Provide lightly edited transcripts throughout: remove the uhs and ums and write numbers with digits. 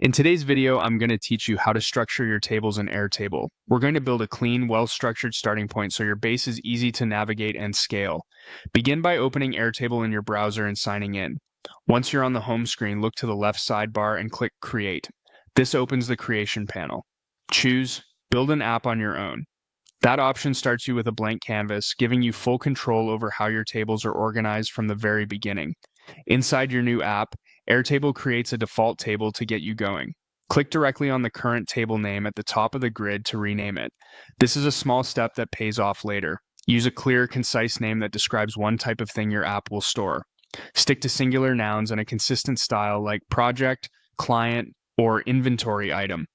In today's video, I'm going to teach you how to structure your tables in Airtable. We're going to build a clean, well-structured starting point so your base is easy to navigate and scale. Begin by opening Airtable in your browser and signing in. Once you're on the home screen, look to the left sidebar and click Create. This opens the Creation panel. Choose Build an app on your own. That option starts you with a blank canvas, giving you full control over how your tables are organized from the very beginning. Inside your new app, Airtable creates a default table to get you going. Click directly on the current table name at the top of the grid to rename it. This is a small step that pays off later. Use a clear, concise name that describes one type of thing your app will store. Stick to singular nouns and a consistent style like project, client, or inventory item.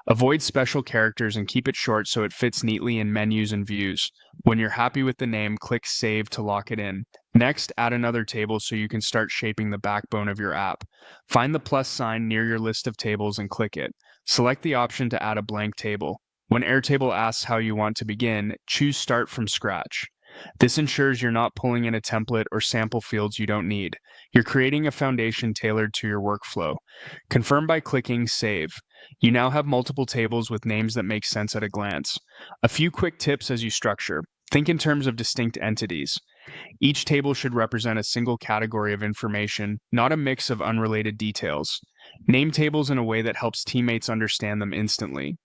Avoid special characters and keep it short so it fits neatly in menus and views. When you're happy with the name, click Save to lock it in. Next, add another table so you can start shaping the backbone of your app. Find the plus sign near your list of tables and click it. Select the option to add a blank table. When Airtable asks how you want to begin, choose Start from Scratch. This ensures you're not pulling in a template or sample fields you don't need. You're creating a foundation tailored to your workflow. Confirm by clicking Save. You now have multiple tables with names that make sense at a glance. A few quick tips as you structure. Think in terms of distinct entities. Each table should represent a single category of information, not a mix of unrelated details. Name tables in a way that helps teammates understand them instantly.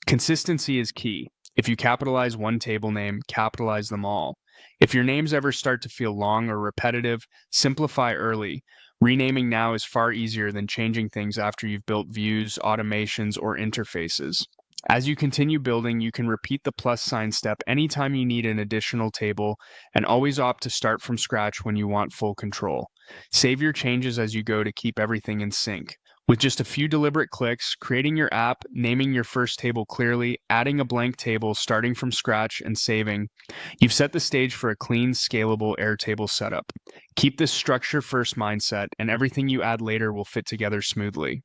Consistency is key. If you capitalize one table name, capitalize them all. If your names ever start to feel long or repetitive, simplify early. Renaming now is far easier than changing things after you've built views, automations, or interfaces. As you continue building, you can repeat the plus sign step anytime you need an additional table, and always opt to start from scratch when you want full control. Save your changes as you go to keep everything in sync. With just a few deliberate clicks, creating your app, naming your first table clearly, adding a blank table, starting from scratch, and saving, you've set the stage for a clean, scalable Airtable setup. Keep this structure-first mindset, and everything you add later will fit together smoothly.